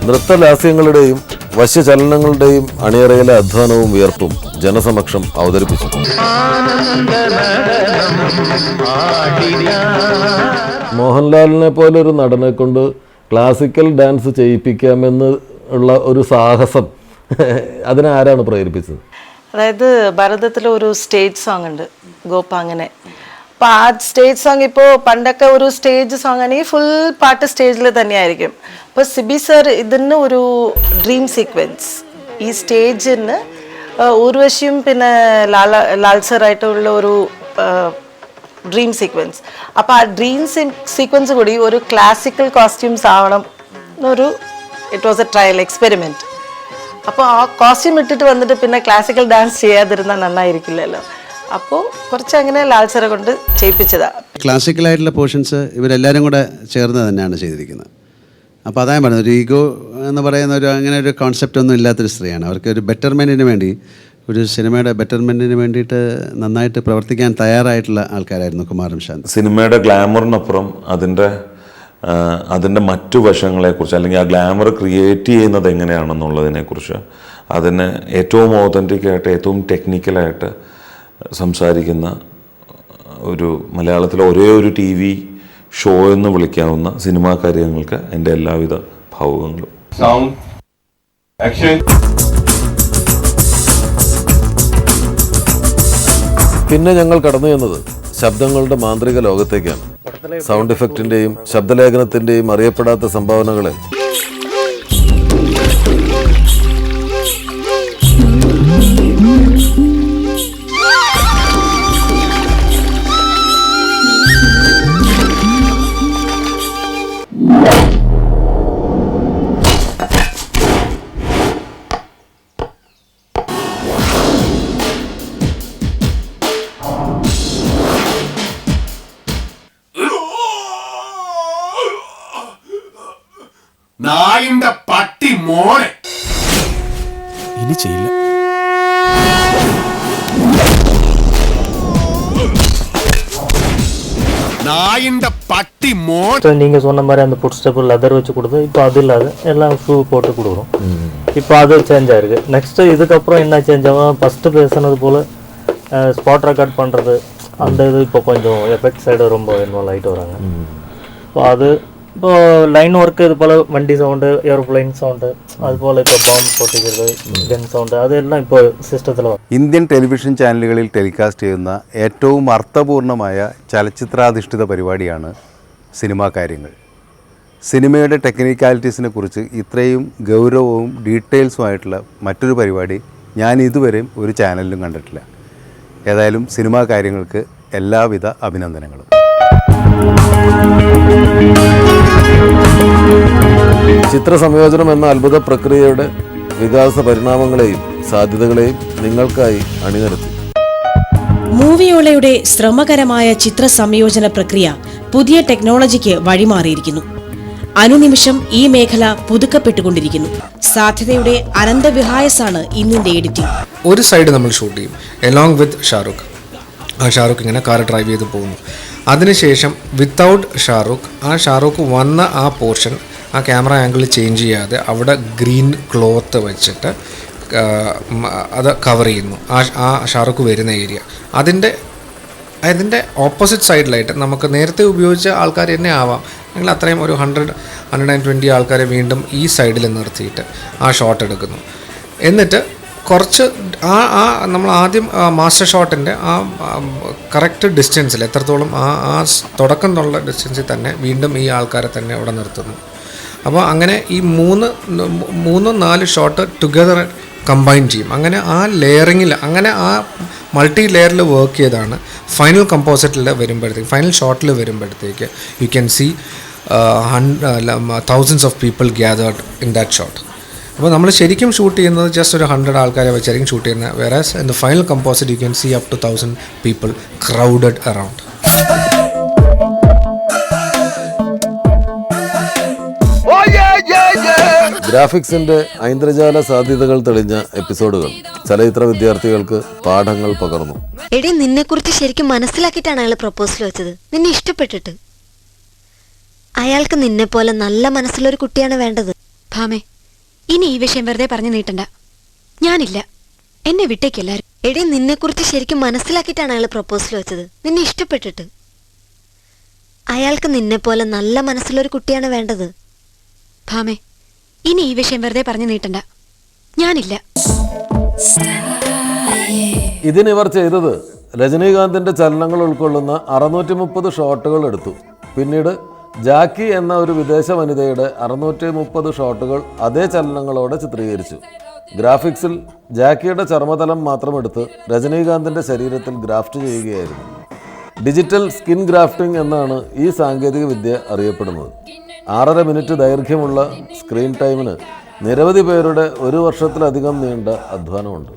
നൃത്തലാസ്യങ്ങളുടെയും വശ്യചലനങ്ങളുടെയും അണിയറയിലെ അധ്വാനവും വിയർപ്പും ജനസമക്ഷം അവതരിപ്പിച്ചു. മോഹൻലാലിനെ പോലൊരു നടനെ കൊണ്ട് ക്ലാസിക്കൽ ഡാൻസ് ചെയ്യിപ്പിക്കാമെന്ന് ഉള്ള ഒരു സാഹസം അതിനെ ആരാണ് പ്രേരിപ്പിച്ചത്? അതായത് ഭാരതത്തിൽ ഒരു സ്റ്റേജ് സോങ് ഉണ്ട്, ഗോപാങ്ങനെ. അപ്പോൾ ആ സ്റ്റേജ് സോങ് ഇപ്പോൾ പണ്ടൊക്കെ ഒരു സ്റ്റേജ് സോങ് ആണെങ്കിൽ ഫുൾ പാട്ട് സ്റ്റേജിൽ തന്നെയായിരിക്കും. അപ്പോൾ സിബി സർ ഇതിന് ഒരു ഡ്രീം സീക്വൻസ്, ഈ സ്റ്റേജിന് ഊർവശിയും പിന്നെ ലാൽ സറായിട്ടുള്ള ഒരു ഡ്രീം സീക്വൻസ്. അപ്പോൾ ആ ഡ്രീം സീക്വൻസ് കൂടി ഒരു ക്ലാസിക്കൽ കോസ്റ്റ്യൂംസ് ആവണം എന്നൊരു it was A trial experiment. അപ്പോൾ ആ കോസ്റ്റ്യൂം ഇട്ടിട്ട് വന്നിട്ട് പിന്നെ ക്ലാസിക്കൽ ഡാൻസ് ചെയ്യാതിരുന്നാൽ നന്നായിരിക്കില്ലല്ലോ. അപ്പോൾ കുറച്ച് അങ്ങനെ ലാൽസറെ കൊണ്ട് ചെയ്യിപ്പിച്ചതാണ്. ക്ലാസിക്കലായിട്ടുള്ള പോർഷൻസ് ഇവരെല്ലാവരും കൂടെ ചേർന്ന് തന്നെയാണ് ചെയ്തിരിക്കുന്നത്. അപ്പോൾ അതായത് പറയുന്നത് ഒരു ഈഗോ എന്ന് പറയുന്ന ഒരു അങ്ങനെ ഒരു കോൺസെപ്റ്റ് ഒന്നും ഇല്ലാത്തൊരു സ്ത്രീയാണ്. അവർക്ക് ഒരു ബെറ്റർമെൻറ്റിന് വേണ്ടി, ഒരു സിനിമയുടെ ബെറ്റർമെൻറ്റിന് വേണ്ടിയിട്ട് നന്നായിട്ട് പ്രവർത്തിക്കാൻ തയ്യാറായിട്ടുള്ള ആൾക്കാരായിരുന്നു കുമാരൻ ശാന്തി. സിനിമയുടെ ഗ്ലാമറിനപ്പുറം അതിൻ്റെ മറ്റു വശങ്ങളെക്കുറിച്ച്, അല്ലെങ്കിൽ ആ ഗ്ലാമർ ക്രിയേറ്റ് ചെയ്യുന്നത് എങ്ങനെയാണെന്നുള്ളതിനെക്കുറിച്ച്, അതിന് ഏറ്റവും ഓതൻറ്റിക്കായിട്ട് ഏറ്റവും ടെക്നിക്കലായിട്ട് സംസാരിക്കുന്ന ഒരു മലയാളത്തിലെ ഒരേ ഒരു TV ഷോ എന്ന് വിളിക്കാവുന്ന സിനിമാ കാര്യങ്ങൾക്ക് എൻ്റെ എല്ലാവിധ ഭാവുകങ്ങളും. പിന്നെ ഞങ്ങൾ കടന്നു ചെന്നത് ശബ്ദങ്ങളുടെ മാന്ത്രിക ലോകത്തേക്കാണ്. സൗണ്ട് ഇഫക്റ്റിന്റെയും ശബ്ദലേഖനത്തിന്റെയും അറിയപ്പെടാത്ത സംഭാവനകളെ നായിന്റെ പട്ടി മോനെ ഇനി ചെയ്യില്ല. நாயிண்ட பட்டி மோன். நீங்க சொன்ன மாதிரி அந்த ஃபுட் ஸ்டெப் லெதர் வச்சு கொடுத்து இப்போ அது இல்லாத எல்லாம் ஷூ போட்டு கொடுக்குறோம். இப்போ அது சேஞ்ச் ஆயிருக்கு. நெக்ஸ்ட் இதுக்கப்புறம் என்ன சேஞ்ச் ஆகும், ஃபர்ஸ்ட் பேசுனது போல ஸ்பாட் ரெக்கார்ட் பண்றது அந்த இது இப்போ கொஞ்சம் எஃபெக்ட் சைடு ரொம்ப இன்வால்வ் ஆகிட்டு வராங்க. இப்போ அது இப்போ லைன் ஒர்க்கு இது போல் வண்டி சவுண்டு, ஏரோப்ளைன் சவுண்டு, അതുപോലെ ഇപ്പോൾ ബോംബ് പൊട്ടിക്കുന്നത്, ഗൺ സൗണ്ട്, അതെല്ലാം ഇപ്പോൾ സിസ്റ്റത്തിൽ വരും. ഇന്ത്യൻ ടെലിവിഷൻ ചാനലുകളിൽ ടെലികാസ്റ്റ് ചെയ്യുന്ന ഏറ്റവും അർത്ഥപൂർണമായ ചലച്ചിത്രാധിഷ്ഠിത പരിപാടിയാണ് സിനിമാ കാര്യങ്ങൾ. സിനിമയുടെ ടെക്നിക്കാലിറ്റീസിനെ കുറിച്ച് ഇത്രയും ഗൗരവവും ഡീറ്റെയിൽസുമായിട്ടുള്ള മറ്റൊരു പരിപാടി ഞാൻ ഇതുവരെയും ഒരു ചാനലിലും കണ്ടിട്ടില്ല. ഏതായാലും സിനിമാ കാര്യങ്ങൾക്ക് എല്ലാവിധ അഭിനന്ദനങ്ങളും. ചിത്ര സംയോജനം എന്ന അത്ഭുത പ്രക്രിയയുടെ വികാസ പരിണാമങ്ങളെയും സാധ്യതകളെയും നിങ്ങൾക്കായി അണിനിരത്തി. മൂവിയോളയുടെ ശ്രമകരമായ ചിത്ര സംയോജന പ്രക്രിയ പുതിയ ടെക്നോളജിക്ക് വഴിമാറിയിരിക്കുന്നു. അനുനിമിഷം ഈ മേഖല പുതുക്കപ്പെട്ടുകൊണ്ടിരിക്കുന്നു. സാധ്യതയുടെ അനന്തവിഹായസാണ് ഇന്നിന്റെ എഡിറ്റിംഗ്. ഒരു സൈഡ് നമ്മൾ ഷൂട്ട് ചെയ്യും എലോങ് വിത്ത് ഷാറുഖ്. ഷാറുഖ് ഇങ്ങനെ കാർ ഡ്രൈവ് ചെയ്ത് പോകുന്നു. അതിനുശേഷം വിത്തൗട്ട് ഷാറുഖ്, ഷാറുഖ് വന്ന ആ പോർഷൻ ആ ക്യാമറ ആംഗിൾ ചേഞ്ച് ചെയ്യാതെ അവിടെ ഗ്രീൻ ക്ലോത്ത് വെച്ചിട്ട് അത് കവർ ചെയ്യുന്നു. ആ ഷാറുഖ് വരുന്ന ഏരിയ അതിൻ്റെ ഓപ്പോസിറ്റ് സൈഡിലായിട്ട് നമുക്ക് നേരത്തെ ഉപയോഗിച്ച ആൾക്കാർ തന്നെ ആവാം, അല്ലെങ്കിൽ അത്രയും ഒരു 100-120 ആൾക്കാരെ വീണ്ടും ഈ സൈഡിൽ നിർത്തിയിട്ട് ആ ഷോട്ട് എടുക്കുന്നു. എന്നിട്ട് കുറച്ച് നമ്മൾ ആദ്യം മാസ്റ്റർ ഷോട്ടിൻ്റെ ആ കറക്റ്റ് ഡിസ്റ്റൻസിൽ എത്രത്തോളം ആ തുടക്കം എന്നുള്ള ഡിസ്റ്റൻസിൽ തന്നെ വീണ്ടും ഈ ആൾക്കാരെ തന്നെ അവിടെ നിർത്തുന്നു. അപ്പോൾ അങ്ങനെ ഈ 3-4 ഷോട്ട് ടുഗദർ കമ്പൈൻ ചെയ്യും. അങ്ങനെ ആ ലെയറിങ്ങിൽ, അങ്ങനെ ആ മൾട്ടി ലെയറിൽ വർക്ക് ചെയ്താണ് ഫൈനൽ കമ്പോസിറ്റിൽ വരുമ്പോഴത്തേക്ക്, ഫൈനൽ ഷോട്ടിൽ വരുമ്പോഴത്തേക്ക് you can see thousands of people gathered in that shot. അപ്പോൾ നമ്മൾ ശരിക്കും ഷൂട്ട് ചെയ്യുന്നത് ജസ്റ്റ് ഒരു 100 ആൾക്കാരെ വെച്ചായിരിക്കും ഷൂട്ട് ചെയ്യുന്നത്. Whereas in the final composite you can see up to 1000 people crowded around. ഗ്രാഫിക്സിന്റെ ഐന്ദ്രജാല സാധ്യതകൾ തെളിഞ്ഞ എപ്പിസോഡുകൾ ചലച്ചിത്ര വിദ്യാർത്ഥികൾക്ക് പാഠങ്ങൾ പകർന്നു. എടി, നിന്നെ കുറിച്ച് ശരിക്കും മനസ്സിലാക്കിയിട്ടാണ് അയാൾ പ്രപ്പോസൽ വെച്ചത്. നിന്നെ ഇഷ്ടപ്പെട്ടിട്ട്. അയാൾക്ക് നിന്നെ പോലെ നല്ല മനസ്സുള്ളൊരു കുട്ടിയാണ് വേണ്ടത്. ഭാമേ, ഇനി ഈ വിഷയം വെറുതെ പറഞ്ഞു നീട്ടണ്ട. ഞാനില്ല, എന്നെ വിട്ടേക്കെല്ലാരും. എടി, നിന്നെ കുറിച്ച് ശരിക്കും മനസ്സിലാക്കിയിട്ടാണ് അയാൾ പ്രപ്പോസൽ വെച്ചത്, നിന്നെ ഇഷ്ടപ്പെട്ടിട്ട്. അയാൾക്ക് നിന്നെ പോലെ നല്ല മനസ്സുള്ളൊരു കുട്ടിയാണ് വേണ്ടത്. ഭാമേ, ഇനി ഈ വിഷയം വെറുതെ പറഞ്ഞു നീട്ടണ്ട. ഞാനില്ല. ഇതിനിവർ ചെയ്തത് രജനീകാന്തിൻ്റെ ചലനങ്ങൾ ഉൾക്കൊള്ളുന്ന 630 ഷോട്ടുകൾ എടുത്തു. പിന്നീട് ജാക്കി എന്ന ഒരു വിദേശ വനിതയുടെ 630 ഷോട്ടുകൾ അതേ ചലനങ്ങളോടെ ചിത്രീകരിച്ചു. ഗ്രാഫിക്സിൽ ജാക്കിയുടെ ചർമ്മതലം മാത്രം എടുത്ത് രജനീകാന്തിൻ്റെ ശരീരത്തിൽ ഗ്രാഫ്റ്റ് ചെയ്യുകയായിരുന്നു. ഡിജിറ്റൽ സ്കിൻ ഗ്രാഫ്റ്റിംഗ് എന്നാണ് ഈ സാങ്കേതിക വിദ്യ അറിയപ്പെടുന്നത്. 6.5 മിനിറ്റ് ദൈർഘ്യമുള്ള സ്ക്രീൻ ടൈമിന് നിരവധി പേരുടെ 1 വർഷത്തിലധികം നീണ്ട അധ്വാനമുണ്ട്.